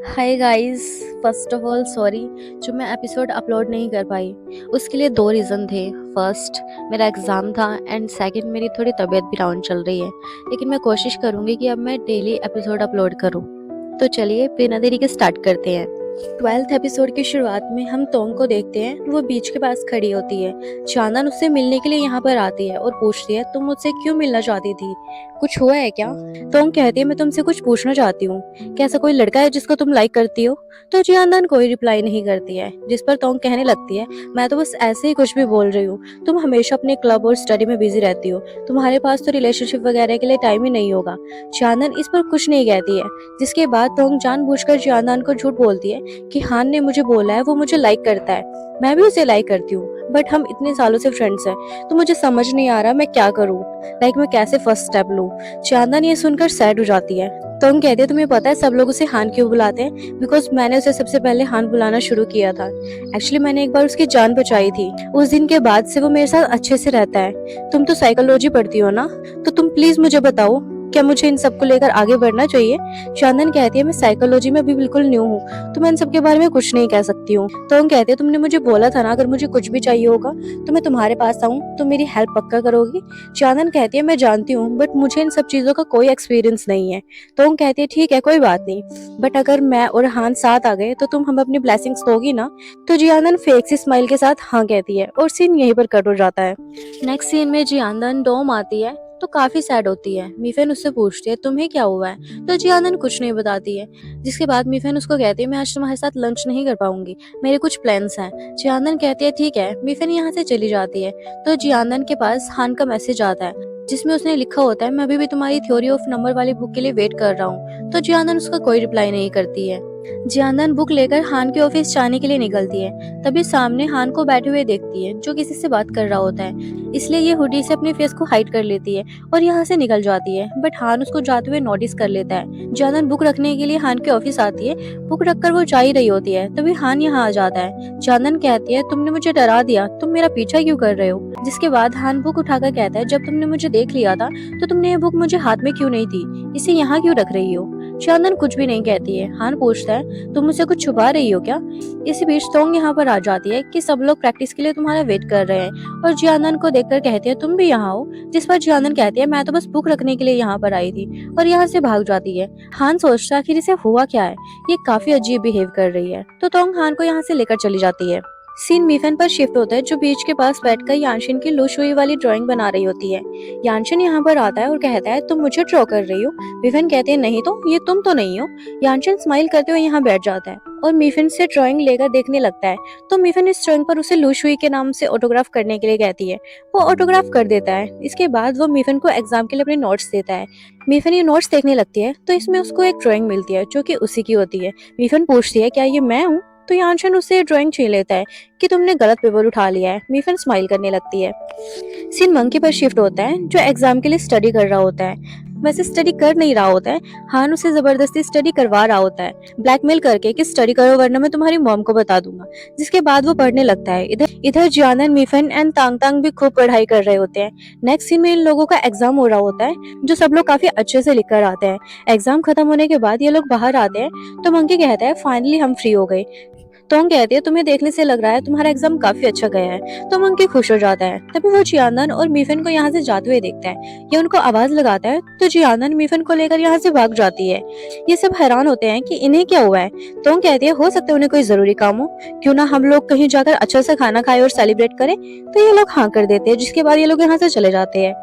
Hi guys. First of all sorry जो मैं episode upload नहीं कर पाई। उसके लिए दो रीज़न थे। फर्स्ट, मेरा एग्ज़ाम था एंड सेकंड, मेरी थोड़ी तबीयत भी डाउन चल रही है। लेकिन मैं कोशिश करूँगी कि अब मैं डेली एपिसोड अपलोड करूँ। तो चलिए बिना देरी के स्टार्ट करते हैं। 12th एपिसोड की शुरुआत में हम तोंग को देखते हैं। वो बीच के पास खड़ी होती है। चांदन उससे मिलने के लिए यहाँ पर आती है और पूछती है, तुम मुझसे क्यों मिलना चाहती थी? कुछ हुआ है क्या? तोंग कहती है, मैं तुमसे कुछ पूछना चाहती हूँ। क्या ऐसा कोई लड़का है जिसको तुम लाइक करती हो? तो चांदन कोई रिप्लाई नहीं करती है, जिस पर तोंग कहने लगती है, मैं तो बस ऐसे ही कुछ भी बोल रही हूँ। तुम हमेशा अपने क्लब और स्टडी में बिजी रहती हो। तुम्हारे पास तो रिलेशनशिप वगैरह के लिए टाइम ही नहीं होगा। चांदन इस पर कुछ नहीं कहती है, जिसके बाद तोंग जानबूझकर चांदन को झूठ बोलती है कि हान ने मुझे बोला है वो मुझे लाइक करता है। मैं भी उसे लाइक करती हूँ, बट हम इतने सालों से फ्रेंड्स हैं, तो मुझे समझ नहीं आ रहा मैं क्या करूँ। मैं कैसे फर्स्ट स्टेप लूँ? चांदन ये सुनकर सैड हो जाती है। तो हम कहते हैं, तुम्हें पता है सब लोग उसे हान क्यों बुलाते हैं? बिकॉज मैंने उसे सबसे पहले हान बुलाना शुरू किया था। एक्चुअली मैंने एक बार उसकी जान बचाई थी। उस दिन के बाद से वो मेरे साथ अच्छे से रहता है। तुम तो साइकोलॉजी पढ़ती हो ना, तो तुम प्लीज मुझे बताओ, क्या मुझे इन सब को लेकर आगे बढ़ना चाहिए? चांदन कहती है, मैं साइकोलॉजी में भी बिल्कुल न्यू हूँ, तो मैं इन सब के बारे में कुछ नहीं कह सकती हूँ। तो हम कहते हैं, तुमने मुझे बोला था ना अगर मुझे कुछ भी चाहिए होगा तो मैं तुम्हारे पास आऊँ, तो मेरी हेल्प पक्का करोगी? चांदन कहती है, मैं जानती हूँ बट मुझे इन सब चीजों का कोई एक्सपीरियंस नहीं है। तो हम कहती है, ठीक है कोई बात नहीं, बट अगर मैं और हान साथ आ गए तो तुम हम अपनी ब्लेसिंग्स दोगी ना? तो जियानन फेक सी स्माइल के साथ हाँ कहती है और सीन यहीं पर कट हो जाता है। नेक्स्ट सीन में जियानन डोम आती है तो काफी सैड होती है। मीफेन उससे पूछती है, तुम्हें क्या हुआ है? तो जियानन कुछ नहीं बताती है, जिसके बाद मीफेन उसको कहती है, मैं आज तुम्हारे साथ लंच नहीं कर पाऊंगी, मेरे कुछ प्लान्स हैं। जियानन कहती है, ठीक है। मीफेन यहाँ से चली जाती है। तो जियानन के पास हान का मैसेज आता है, जिसमें उसने लिखा होता है, मैं अभी भी तुम्हारी थ्योरी ऑफ नंबर वाली बुक के लिए वेट कर रहा हूँ। तो जियानन उसका कोई रिप्लाई नहीं करती है। जियानन बुक लेकर हान के ऑफिस जाने के लिए निकलती है। तभी सामने हान को बैठे हुए देखती है, जो किसी से बात कर रहा होता है। इसलिए ये हुडी से अपने फेस को हाइड कर लेती है और यहाँ से निकल जाती है। बट हान उसको जाते हुए नोटिस कर लेता है। जियानन बुक रखने के लिए हान के ऑफिस आती है। बुक रखकर वो जा ही रही होती है, तभी हान यहाँ आ जाता है। जियानन कहती है, तुमने मुझे डरा दिया, तुम मेरा पीछा क्यों कर रहे हो? जिसके बाद हान बुक उठाकर कहता है, जब तुमने मुझे देख लिया था तो तुमने ये बुक मुझे हाथ में क्यों नहीं दी? इसे यहाँ क्यों रख रही हो? चांदन कुछ भी नहीं कहती है। हान पूछता है, तुम मुझसे कुछ छुपा रही हो क्या? इसी बीच तोंग यहाँ पर आ जाती है कि सब लोग प्रैक्टिस के लिए तुम्हारा वेट कर रहे हैं, और जियानन को देखकर कहती है, तुम भी यहाँ हो? जिस पर जियानन कहती है, मैं तो बस बुक रखने के लिए यहाँ पर आई थी, और यहाँ से भाग जाती है। हान सोचता है आखिर इसे हुआ क्या है, ये काफी अजीब बिहेव कर रही है। तो तोंग हान को यहाँ से लेकर चली जाती है। सीन मीफेन पर शिफ्ट होता है, जो बीच के पास बैठकर यानशिन की लुशुई वाली ड्राइंग बना रही होती है। यानशिन यहाँ पर आता है और कहता है, तुम मुझे ड्रॉ कर रही हो? मीफेन कहते हैं, नहीं तो, ये तुम तो नहीं हो। यानशिन स्माइल करते हुए यहाँ बैठ जाता है और मीफेन से ड्राइंग लेकर देखने लगता है। तो मीफेन इस ड्राइंग पर उसे लुशुई के नाम से ऑटोग्राफ करने के लिए कहती है। वो ऑटोग्राफ कर देता है। इसके बाद वो मीफेन को एग्जाम के लिए अपने नोट्स देता है। मीफेन ये नोट्स देखने लगती है तो इसमें उसको एक ड्राइंग मिलती है जो कि उसी की होती है। मीफेन पूछती है, क्या ये मैं हूँ? तो यानशन उससे ड्राइंग छीन लेता है कि तुमने गलत पेपर उठा लिया है। मीफन स्माइल करने लगती है। सीन मंकी पर शिफ्ट होता है, जो एग्जाम के लिए स्टडी कर रहा होता है। वैसे स्टडी कर नहीं रहा होता है, हान उसे जबरदस्ती स्टडी करवा रहा होता है, ब्लैकमेल करके कि स्टडी करो वरना मैं तुम्हारी मॉम को बता दूंगा। जिसके बाद वो पढ़ने लगता है। इधर इधर जियानन, मीफन एंड तांग तांग भी खूब पढ़ाई कर रहे होते हैं। नेक्स्ट सीन में इन लोगों का एग्जाम हो रहा होता है, जो सब लोग काफी अच्छे से लिख कर आते हैं। एग्जाम खत्म होने के बाद ये लोग बाहर आते हैं, तो मंकी कहता है, फाइनली हम फ्री हो गए। तोंग कहती है, तुम्हें देखने से लग रहा है तुम्हारा एग्जाम काफी अच्छा गया है। तो मंकी खुश हो जाता है। तभी वो जियानन और मीफन को यहाँ से जाते हुए देखता है। ये उनको आवाज लगाता है, तो जियानन मीफन को लेकर यहाँ से भाग जाती है। ये सब हैरान होते हैं कि इन्हें क्या हुआ है। तोंग कहती है, हो सकता है उन्हें कोई जरूरी काम हो, क्यों ना हम लोग कहीं जाकर अच्छा सा खाना खाए और सेलिब्रेट करें। तो ये लोग हाँ कर देते हैं, जिसके बाद ये लोग यहाँ से चले जाते हैं।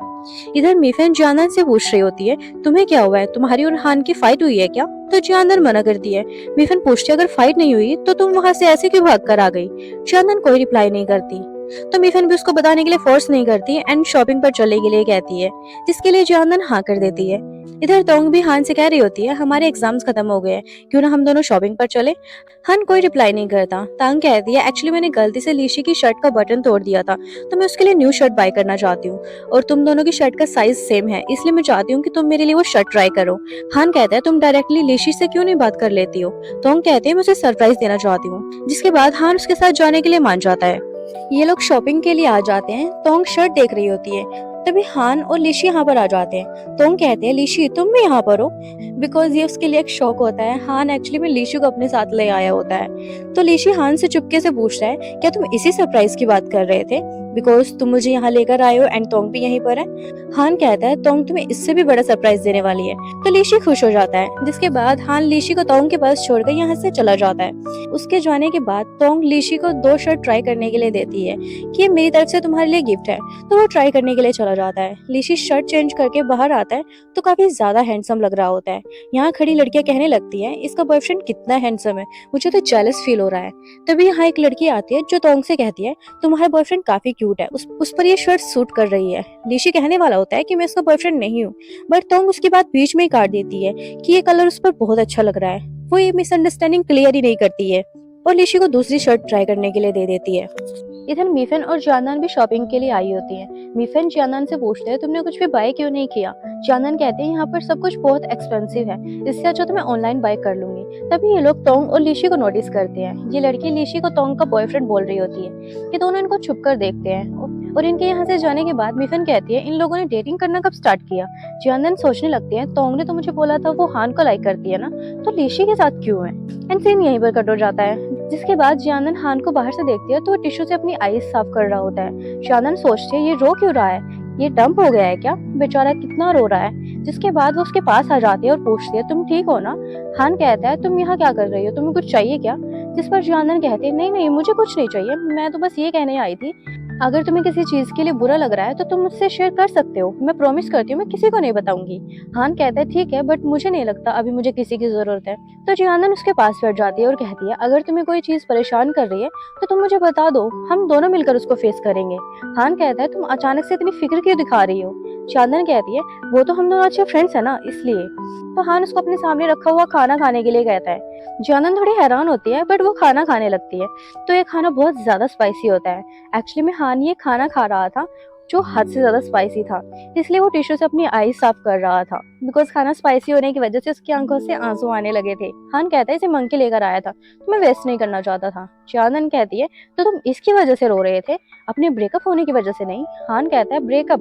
इधर मीफेन जियानन से पूछ रही होती है, तुम्हें क्या हुआ है, तुम्हारी और हान की फाइट हुई है क्या? तो जियानन मना करती है। मीफेन पूछती है, अगर फाइट नहीं हुई तो तुम वहां से ऐसे क्यों भाग कर आ गई? जियानन कोई रिप्लाई नहीं करती। तो मीफेन भी उसको बताने के लिए फोर्स नहीं करती एंड शॉपिंग पर चलने के लिए कहती है, जिसके लिए जियानन हाँ कर देती है। इधर तोंग भी हान से कह रही होती है, हमारे एग्जाम्स खत्म हो गए हैं, क्यों ना हम दोनों शॉपिंग पर चले? हान कोई रिप्लाई नहीं करता। तांग कहती है, एक्चुअली मैंने गलती से लीशी की शर्ट का बटन तोड़ दिया था, तो मैं उसके लिए न्यू शर्ट बाय करना चाहती हूँ, और तुम दोनों की शर्ट का साइज सेम है, इसलिए मैं चाहती हूँ कि तुम मेरे लिए वो शर्ट ट्राई करो। हान कहता है, तुम डायरेक्टली लीशी से क्यों नहीं बात कर लेती हो? तोंग कहते हैं, मैं उसे सरप्राइज देना चाहती हूँ। जिसके बाद हान उसके साथ जाने के लिए मान जाता है। ये लोग शॉपिंग के लिए आ जाते हैं। तोंग शर्ट देख रही होती है, तभी हान और लिशी यहाँ पर आ जाते हैं। तोंग कहते हैं लिशी तुम भी यहाँ पर हो, बिकॉज ये उसके लिए एक शौक होता है। हान एक्चुअली में लिशी को अपने साथ ले आया होता है। तो लिशी हान से चुपके से पूछता है क्या तुम इसी सरप्राइज की बात कर रहे थे, बिकॉज तुम मुझे यहाँ लेकर आए हो एंड तोंग भी यहीं पर है। हान कहता है तोंग तुम्हें इससे भी बड़ा सरप्राइज देने वाली है। तो लिशी खुश हो जाता है, जिसके बाद हान लिशी को तोंग के पास छोड़कर यहाँ से चला जाता है। उसके जाने के बाद तोंग लिशी को 2 शर्ट ट्राई करने के लिए देती है कि ये मेरी तरफ से तुम्हारे लिए गिफ्ट है। तो वो ट्राई करने के लिए चला जाता है। लिशी शर्ट चेंज करके बाहर आता है तो काफी ज्यादा हैंडसम लग रहा होता है। यहाँ खड़ी लड़कियां कहने लगती हैं इसका बॉयफ्रेंड कितना हैंडसम है, मुझे तो जेलस फील हो रहा है। तभी यहाँ एक लड़की आती है जो तोंग से कहती है तुम्हारा बॉयफ्रेंड काफी क्यूट है, उस पर ये शर्ट सूट कर रही है। लिशी कहने वाला होता है कि मैं इसका बॉयफ्रेंड नहीं हूँ, बट तोंग उसकी बात बीच में ही काट देती है कि ये कलर उस पर बहुत अच्छा लग रहा है। वो ये मिसअंडरस्टैंडिंग क्लियर ही नहीं करती है और लिशी को दूसरी शर्ट ट्राई करने के लिए दे देती है। इधर मीफेन और जानन भी शॉपिंग के लिए आई होती है। मीफेन जानन से पूछते हैं तुमने कुछ भी बाय क्यों नहीं किया। जानन कहते हैं यहाँ पर सब कुछ बहुत एक्सपेंसिव है, इससे अच्छा तो मैं ऑनलाइन बाय कर लूंगी। तभी ये लोग तोंग और लिशी को नोटिस करते हैं। ये लड़की लिशी को तोंग का बॉयफ्रेंड बोल रही होती है। ये दोनों इनको छुप कर देखते हैं और इनके यहाँ से जाने के बाद मीफेन कहती है इन लोगों ने डेटिंग करना कब स्टार्ट किया। जानन सोचने लगते हैं तोंग ने तो मुझे बोला था वो हान को लाइक करती है ना, तो लिशी के साथ क्यों है। एंड सीन यहीं पर कट हो जाता है। जिसके बाद जानन हान को बाहर से देखती है तो वो टिश्यू से अपनी आईज साफ कर रहा होता है। जानन सोचती है ये रो क्यों रहा है, ये डंप हो गया है क्या, बेचारा कितना रो रहा है। जिसके बाद वो उसके पास आ जाती है और पूछती है तुम ठीक हो ना। हान कहता है तुम यहाँ क्या कर रही हो, तुम्हें कुछ चाहिए क्या। जिस पर जानन कहती है नहीं नहीं मुझे कुछ नहीं चाहिए, मैं तो बस ये कहने आई थी अगर तुम्हें किसी चीज के लिए बुरा लग रहा है तो तुम मुझसे शेयर कर सकते हो, मैं प्रॉमिस करती हूँ मैं किसी को नहीं बताऊंगी। हान कहता है ठीक है बट मुझे नहीं लगता अभी मुझे किसी की जरूरत है। तो जानन उसके पास बैठ जाती है और कहती है अगर तुम्हें कोई चीज परेशान कर रही है तो तुम मुझे बता दो, हम दोनों मिलकर उसको फेस करेंगे। हान कहता है तुम अचानक से इतनी फिक्र क्यों दिखा रही हो। जानन कहती है वो तो हम दोनों अच्छे फ्रेंड्स है ना इसलिए। तो हान उसको अपने सामने रखा हुआ खाना खाने के लिए कहता है। जानन थोड़ी हैरान होती है बट वो खाना खाने लगती है। तो ये खाना बहुत ज्यादा स्पाइसी होता है। एक्चुअली में हान ये खाना खा रहा था जो हद से ज्यादा स्पाइसी था, इसलिए वो टिश्यू से अपनी आई साफ कर रहा था। बिकॉज खाना स्पाइसी होने की वजह से उसकी आंखों से आंसू आने लगे थे। हान कहता है इसे मंकी लेकर आया था तो मैं वेस्ट नहीं करना चाहता था। जानन कहती है तो तुम इसकी वजह से रो रहे थे, अपने ब्रेकअप होने की वजह से नहीं। हान कहता है ब्रेकअप,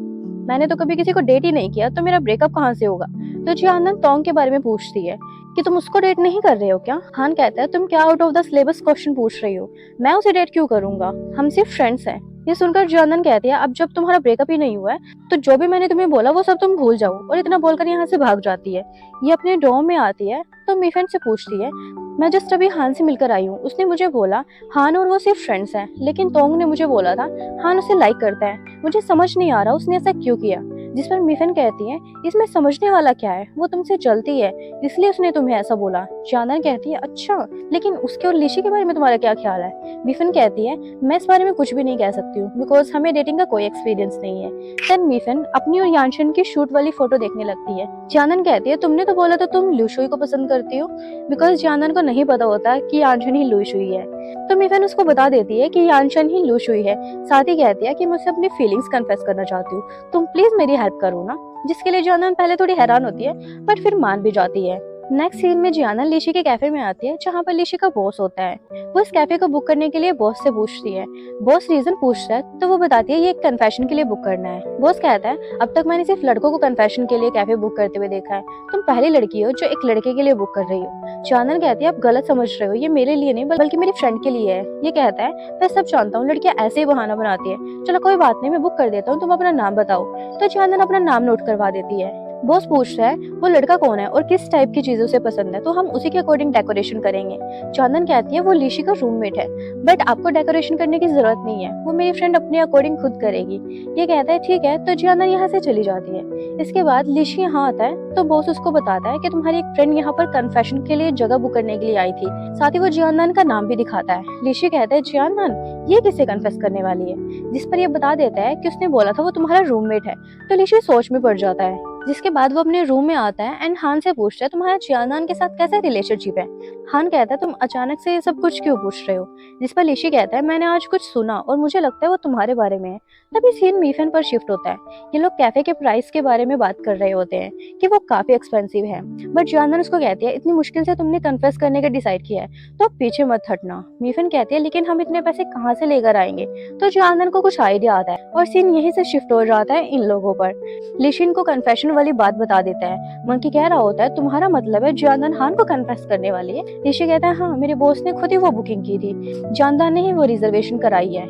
मैंने तो कभी किसी को डेट ही नहीं किया तो मेरा ब्रेकअप कहाँ से होगा। तो जानन तोंग के बारे में पूछती है कि तुम उसको डेट नहीं कर रहे हो क्या। हान कहता है तुम क्या out of the syllabus question पूछ रही हो, मैं उसे डेट क्यों करूंगा, हम सिर्फ फ्रेंड्स हैं। ये सुनकर जानन कहती है अब जब तुम्हारा ब्रेकअप ही नहीं हुआ है तो जो भी मैंने तुम्हें बोला वो सब तुम भूल जाओ, और इतना बोलकर यहाँ से भाग जाती है। ये अपने डॉर्म में आती है तो मीफेन से पूछती है मैं जस्ट अभी हान से मिलकर आई हूँ, उसने मुझे बोला हान और वो सिर्फ फ्रेंड्स हैं, लेकिन तोंग ने मुझे बोला था हान उसे लाइक करता है, मुझे समझ नहीं आ रहा उसने ऐसा क्यों किया। जिस पर मीफेन कहती है इसमें समझने वाला क्या है, वो तुमसे जलती है इसलिए उसने तुम्हें ऐसा बोला। जानन कहती है अच्छा, लेकिन उसके और लिशी के बारे में तुम्हारा क्या ख्याल है। मीफेन कहती है मैं इस बारे में कुछ भी नहीं कह सकती हूँ बिकॉज हमें डेटिंग का कोई एक्सपीरियंस नहीं है। देन मीफेन अपनी और यानशन की शूट वाली फोटो देखने लगती है। जानन कहती है तुमने तो बोला था तुम लुशुई को पसंद करती हो, बिकॉज जानन को नहीं पता होता कि यानशन ही लुशुई है। तो मीफेन उसको बता देती है कि यानशन ही लुशुई है, साथ ही कहती है कि मुझसे अपनी फीलिंग्स कन्फेस करना चाहती हूँ, तुम प्लीज मेरी हेल्प करो ना। जिसके लिए जानन पहले थोड़ी हैरान होती है बट फिर मान भी जाती है। नेक्स्ट सीन में जानन लिशी के कैफे में आती है जहाँ पर लिशी का बॉस होता है। वो इस कैफे को बुक करने के लिए बॉस से पूछती है। बॉस रीजन पूछता है तो वो बताती है ये एक कन्फेशन के लिए बुक करना है। बॉस कहता है अब तक मैंने सिर्फ लड़कों को कन्फेशन के लिए कैफे बुक करते हुए देखा है, तुम पहली लड़की हो जो एक लड़के के लिए बुक कर रही हो। जानन कहती है आप गलत समझ रहे हो, ये मेरे लिए नहीं बल्कि मेरी फ्रेंड के लिए है। ये कहता है मैं सब जानता हूँ, लड़कियां ऐसे ही बहाना बनाती है, चलो कोई बात नहीं मैं बुक कर देता हूँ, तुम अपना नाम बताओ। तो जानन अपना नाम नोट करवा देती है। बॉस पूछता है वो लड़का कौन है और किस टाइप की चीजों से पसंद है, तो हम उसी के अकॉर्डिंग डेकोरेशन करेंगे। जानन कहती है वो लिशी का रूममेट है बट आपको डेकोरेशन करने की जरूरत नहीं है, वो मेरी फ्रेंड अपने अकॉर्डिंग खुद करेगी। ये कहता है ठीक है, तो जानन यहाँ से चली जाती है। इसके बाद लिशी यहाँ आता है तो बॉस उसको बताता है कि तुम्हारी एक फ्रेंड यहाँ पर कन्फेशन के लिए जगह बुक करने के लिए आई थी, साथ ही वो जानन का नाम भी दिखाता है। लिशी कहता है जानन ये किसे कन्फेस करने वाली है, जिस पर ये बता देता है कि उसने बोला था वो तुम्हारा रूममेट है। तो लिशी सोच में पड़ जाता है। जिसके बाद वो अपने रूम में आता है एंड हान से पूछता है तुम्हारा जानन के साथ कैसा रिलेशनशिप है। हान कहता है तुम अचानक से ये सब कुछ क्यों पूछ रहे हो? जिस पर लिशी कहता है मैंने आज कुछ सुना और मुझे लगता है वो तुम्हारे बारे में है। तभी सीन मीफेन पर शिफ्ट होता है। ये लोग कैफे के प्राइस के बारे में बात कर रहे होते हैं कि वो काफी एक्सपेंसिव है। बट जानन उसको कहती है इतनी मुश्किल से तुमने कन्फेस करने का डिसाइड किया है तो अब पीछे मत हटना। मीफेन कहती है लेकिन हम इतने पैसे कहाँ से लेकर आएंगे? तो जानन को कुछ आइडिया आता है और सीन यहीं से शिफ्ट हो जाता है इन लोगों पर। लिशिन को कन्फेशन वाली बात बता देता है। मंकी कह रहा होता है तुम्हारा मतलब है जानदान हान को कन्फेस करने वाली है? ऋषि कहता है हाँ, मेरे बॉस ने खुद ही वो बुकिंग की थी, जानदान ने ही वो रिजर्वेशन कराई है।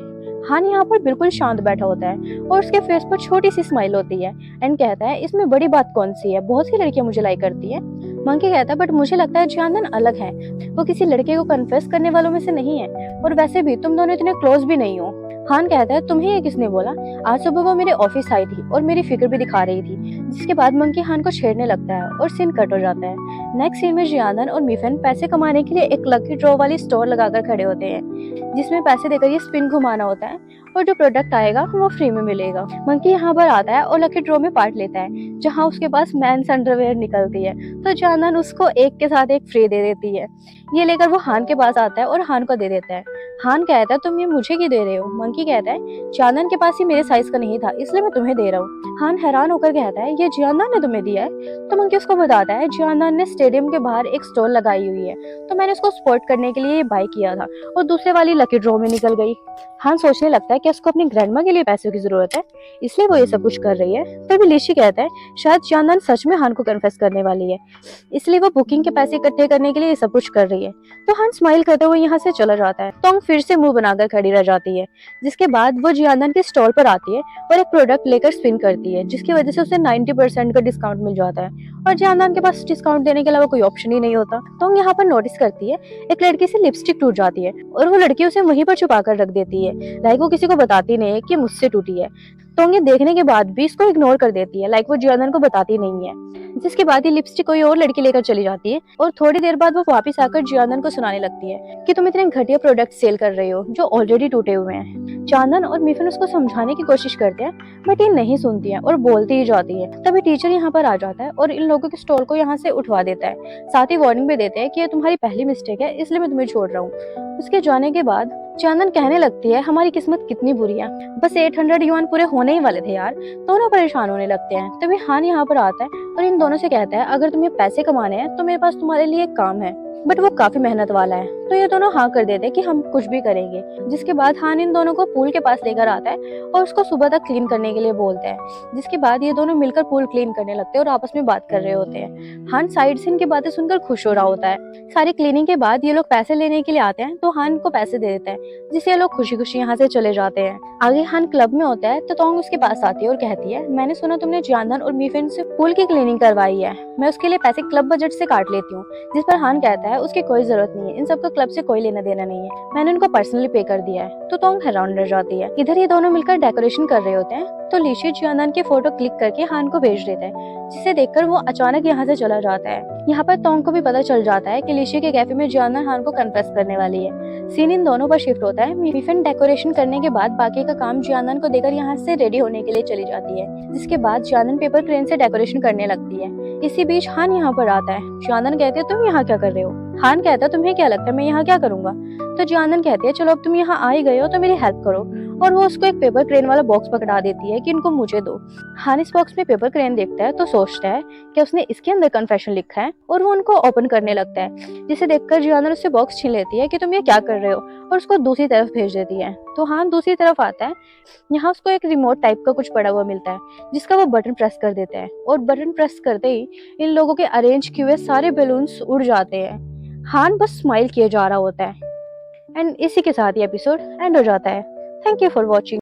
हान यहाँ पर बिल्कुल शांत बैठा होता है और उसके फेस पर छोटी सी स्माइल होती है एंड कहता है इसमें बड़ी बात कौन सी है, बहुत सी लड़कियां मुझे लाइक करती है। मंकी कहता है बट मुझे लगता है जानदान अलग है, वो किसी लड़के को कन्फेस करने वालों में से नहीं है और वैसे भी तुम दोनों इतने क्लोज भी नहीं हो। हान कहता है तुम्हें ये किसने बोला? आज सुबह वो मेरे ऑफिस आई थी और मेरी फिक्र भी दिखा रही थी। जिसके बाद मंकी हान को छेड़ने लगता है और सीन कट हो जाता है। नेक्स्ट सीन में जियानन और मिफेन पैसे कमाने के लिए एक लकी ड्रॉ वाली स्टोर लगाकर खड़े होते हैं जिसमें पैसे देकर ये स्पिन घुमाना होता है और जो प्रोडक्ट आएगा वो फ्री में मिलेगा। मंकी यहाँ पर आता है और लकी ड्रॉ में पार्ट लेता है जहाँ उसके पास मेंस अंडरवेयर निकलती है तो जानन उसको एक के साथ एक फ्री दे देती है। ये लेकर वो हान के पास आता है और हान को दे देता है। हान कहता है तुम ये मुझे क्यों दे रहे हो? मंकी कहता है जानन के पास ही मेरे साइज का नहीं था इसलिए मैं तुम्हें दे रहा हूँ। हान हैरान होकर कहता है ये जानन ने तुम्हें दिया है? तो मंकी उसको बताता है जानन ने स्टेडियम के बाहर एक स्टॉल लगाई हुई है तो मैंने उसको सपोर्ट करने के लिए ये बाय किया था और दूसरे वाली लकी ड्रॉ में निकल गई। हान सोचने लगता है कि उसको अपनी ग्रैंडमा के लिए पैसों की जरूरत है इसलिए वो ये सब कुछ कर रही है। तभी लिशी कहता है शायद जानन सच में हान को कन्फेस करने वाली है इसलिए वो बुकिंग के पैसे इकट्ठे करने के लिए ये सब कुछ कर रही है। तो हान स्माइल करते हुए यहाँ से चला जाता है। तोंग फिर से मुंह बनाकर खड़ी रह जाती है जिसके बाद वो जियानन के स्टॉल पर आती है और एक प्रोडक्ट लेकर स्पिन करती है जिसकी वजह से उसे 90% का डिस्काउंट मिल जाता है और जियानन के पास डिस्काउंट देने के अलावा कोई ऑप्शन ही नहीं होता। तोंग यहाँ पर नोटिस करती है एक लड़की से लिपस्टिक टूट जाती है और वो लड़की उसे वहीं पर छुपा कर रख देती है लाइक वो किसी को बताती नहीं है कि मुझसे टूटी है। तोंग ये देखने के बाद भी इसको इग्नोर कर देती है लाइक वो जियानन को बताती नहीं है। जिसके बाद ये लिपस्टिक कोई और लड़की लेकर चली जाती है और थोड़ी देर बाद वो वापस आकर जियानन को सुनाने लगती है कि तुम इतने घटिया प्रोडक्ट सेल कर रहे हो जो ऑलरेडी टूटे हुए हैं। जानन और मिफन उसको समझाने की कोशिश करते हैं बट ये नहीं सुनती है और बोलती ही जाती है। तभी टीचर यहाँ पर आ जाता है और इन लोगों के स्टॉल को यहाँ से उठवा देता है, साथ ही वार्निंग भी देते हैं कि ये तुम्हारी पहली मिस्टेक है इसलिए मैं तुम्हें छोड़ रहा हूँ। उसके जाने के बाद चांदन कहने लगती है हमारी किस्मत कितनी बुरी है, बस 800 युआन पूरे होने ही वाले थे यार। दोनों परेशान होने लगते हैं। तभी हान यहाँ पर आता है और इन दोनों से कहता है अगर तुम्हें पैसे कमाने हैं तो मेरे पास तुम्हारे लिए एक काम है, बट वो काफी मेहनत वाला है। तो ये दोनों हाँ कर देते हैं कि हम कुछ भी करेंगे। जिसके बाद हान इन दोनों को पूल के पास लेकर आता है और उसको सुबह तक क्लीन करने के लिए बोलते हैं। जिसके बाद ये दोनों मिलकर पूल क्लीन करने लगते हैं और आपस में बात कर रहे होते हैं। हान साइड से इनकी बातें सुनकर खुश हो रहा होता है। सारी क्लीनिंग के बाद ये लोग पैसे लेने के लिए आते हैं तो हान को पैसे दे देते हैं जिससे ये लोग खुशी खुशी यहाँ से चले जाते हैं। आगे हान क्लब में होता है तो तोंग उसके पास आती है और कहती है मैंने सुना तुमने जियानन और मीफेन से पूल की क्लीनिंग करवाई है, मैं उसके लिए पैसे क्लब बजट से काट लेती हूँ। जिस पर हान कहता है उसकी कोई जरूरत नहीं है, इन सबका क्लब से कोई लेना देना नहीं है, मैंने उनको पर्सनली पे कर दिया है। तो तोंग हैरान रह जाती है। इधर ये दोनों मिलकर डेकोरेशन कर रहे होते हैं तो लीशी जियानन की फोटो क्लिक करके हान को भेज देता है जिसे देखकर वो अचानक यहाँ से चला जाता है। यहाँ पर तोंग को भी पता चल जाता है कि लीशी के कैफे में जियानन हान को कन्फेस करने वाली है। सीन इन दोनों पर शिफ्ट होता है। मीफेन डेकोरेशन करने के बाद बाकी का काम जियानन को देकर यहाँ से रेडी होने के लिए चली जाती है। जिसके बाद जियानन पेपर क्रेन से डेकोरेशन करने लगती है। इसी बीच हान यहाँ पर आता है। जियानन कहती है तुम यहाँ क्या कर रहे हो? हान कहता है तुम्हें क्या लगता है मैं यहाँ क्या करूंगा? तो जियानन कहती है चलो अब तुम यहाँ आ ही गए हो तो मेरी हेल्प करो, और वो उसको एक पेपर क्रेन वाला बॉक्स पकड़ा देती है कि इनको मुझे दो। हान इस बॉक्स में पेपर क्रेन देखता है तो सोचता है कि उसने इसके अंदर कन्फेशन लिखा है और वो उनको ओपन करने लगता है। जिसे देखकर जियानन उससे बॉक्स छीन लेती है कि तुम ये क्या कर रहे हो और उसको दूसरी तरफ भेज देती है। तो हान दूसरी तरफ आता है। यहाँ उसको एक रिमोट टाइप का कुछ पड़ा हुआ मिलता है जिसका वो बटन प्रेस कर देता है और बटन प्रेस करते ही इन लोगों के अरेंज किए हुए सारे बैलून्स उड़ जाते हैं। हान बस स्माइल किए जा रहा होता है एंड इसी के साथ ये एपिसोड एंड हो जाता है। Thank you for watching.